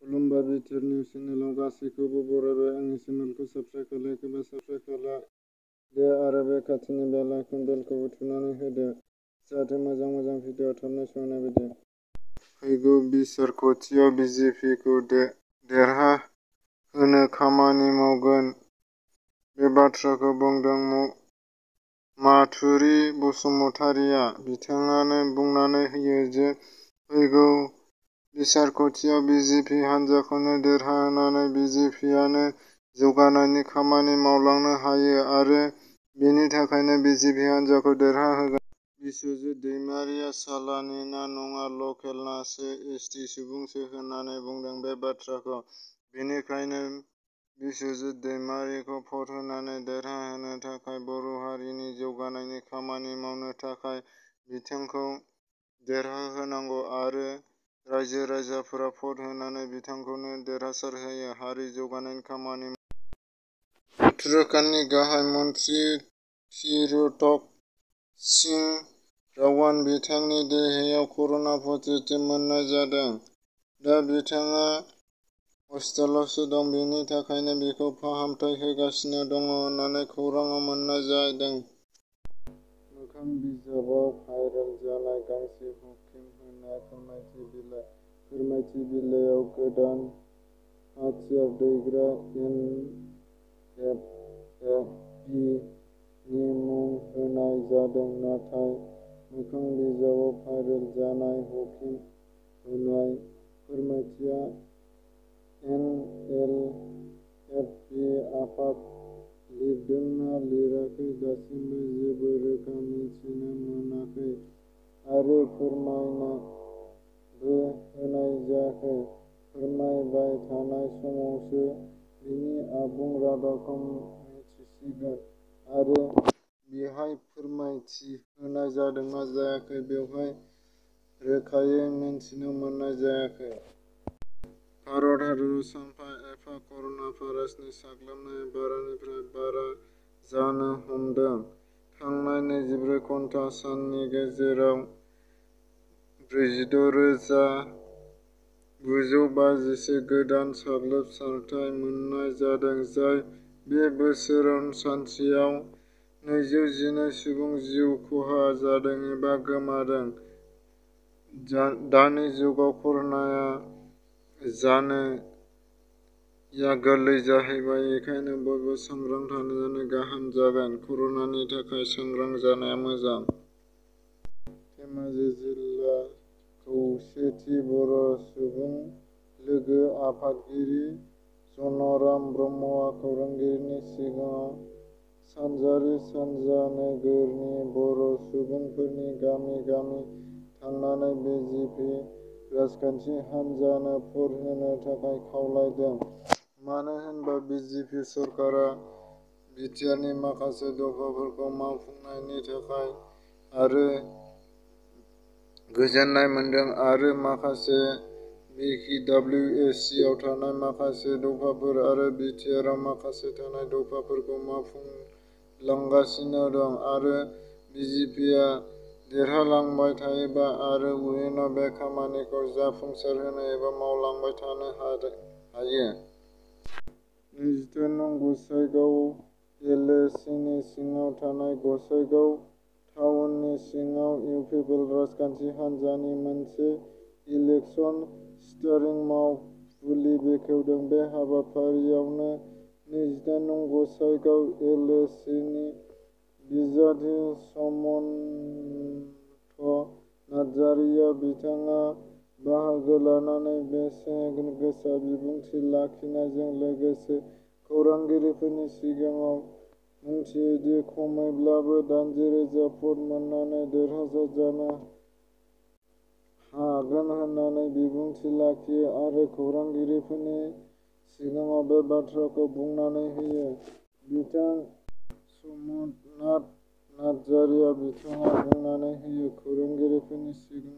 खुलुमबाय BTR news चेनेलाव गासैखौबो बरायबाय। आंनि चेनेलखौ साबस्क्राइब खालायाखैबा साबस्क्राइब खालामदो आरो बे खाथिनि बेल आइकन बेलखौबो थुनानै होदो जाहाथे मोजां भिडिअ थाबनो सहैनाय बायदि। फैगौ बिसायख'थियाव बिजेपिखौ देरहाहोनो खामानि मावगोन बे बाथ्राखौ बुंदों माथुरि बसुमतारीआ। बिथाङानो बुंनानै होयो जे फैगौ बिसायख'थियाव बिजेपि हान्जाखौनो देरहाहोनानै बिजेपिआनो जौगानायनि खामानि मावलांनो हायो आरो बेनि थाखायनो बिजेपि हान्जाखौ देरहाहोगोन। बिस्वजित दैमारिआ सालानि ना नङा लकेल नासो एसटि सुबुंसो होननानै बुंदों बे बाथ्राखौ। बेनिखायनो बिस्वजित दैमारिखौ भट होनानै देरहाहोनो थाखाय बर' हारिनि जौगानायनि खामानि मावनो थाखाय बिथांखौ देरहाहोनांगौ आरो रायजो राजाफोरा भट होनानै बिथांखौनो देरहासारहोयो हारि जौगानायनि खामानि मावनो। उत्तराखन्डनि गाहाय मन्त्रि तीरथ सिंह रावत बिथांनि देहायाव कर'ना पजिटिभ मोननाय जादों। दा बिथाङा हस्पिटालावसो दं। बेनि थाखायनो बिखौ फाहामथाय होगासिनो दङ होननानै खौरां मोननाय जादों। मोखां बिजाबाव भाइरेल जानाय गांसे हकिम होनाय फोरमायथि बिलाइयाव गोदान हाथियार दैग्रा NFAP नि मुं होनाय जादों। नाथाय मोखां बिजाबाव भाइरेल जानाय हकिम होनाय फोरमायथिया NLFP आफादा लिरदोंना लिराखै दासिमबो जेबो रोखा मिन्थिनो मोनाखै आरो फोरमायबो होनाय जायाखै। फोरमायबाय थानाय समावसो बेनि आबुं रादाबखौ मिथिसिगोन आरो बेहाय फोरमायथि होनाय जादोंना जायाखै बेखौ रोखायै मिन्थिनो मोननाय जायाखै। भारत हादराव सानफा एफा कर'ना भाइरासनि साग्लोबनाया बारानिफ्राय बारा जानो हमदों। थांनाय 24 घन्टा साननि गेजेराव 46,951 गोदान साग्लोबसारथाय मोननाय जादों जाय बे बोसोराव सानसेयाव 212 सुबुं जिउ खहा जादों एबा गोमादों। दानि जुगाव कर'ना जानाया गोरलै जाहैबाय। बेखायनो बयबो सांग्रां थानायानो गाहाम जागोन। कर'नानि थाखाय सांग्रां जानाया मोजां। धेमाजि जिल्ला खौसेथि बर' सुबुं लोगो आफादगिरि जनराम ब्रह्मआ खौरांगिरिनि सिगाङाव सानजारि सानजा नोगोरनि बर' सुबुंफोरखौ गामि गामि थांनानै बिजेपि राजखान्थि हान्जानो भट होनो थाखाय खावलायदों। मानो होनबा बिजेपि सरकारा बिटिआरनि माखासे दफाफोरखौ मावफुङैनि थाखाय आरो गोजोननाय मोनदों आरो माखासे BKWSआव थानाय माखासे दफाफोर आरो बिटिआरआव माखासे थानाय दफाफोरखौ मावफुंलांगासिनो दं आरो बिजेपिआ देरहालांबाय थायोबा आरो इयुनाव बे खामानिखौ जाफुंसारहोनो एबा मावलांबाय थानो हायो। 23 नं गसाइगाव LACनि सिङाव थानाय गसाइगाव टाउननि सिङाव इउपिपिएल राजखान्थि हान्जानि मोनसे इलेक्सन स्टियारिं मावफुलि बेखेवदों। बे हाबाफारियावनो 23 नं गसाइगाव LACनि बिजाथि समन्त नार्जारिया। बिथाङा बाहागो लानानै बेसेन गोसा बिबुंथि लाखिनायजों लोगोसे खौरांगिरिफोरनि सिगाङाव बुंथियो दि खमैब्लाबो 80,000 भट मोननानै देरहासार जानो हागोन होननानै बिबुंथि लाखियो आरो खौरांगिरिफोरनि सिगाङाव बे बाथ्राखौ बुंनानै होयो। बिथां समन्त नार्जारिया बिथाङा बुंनानै होयो खौरांगिरिफोरनि सिगाङाव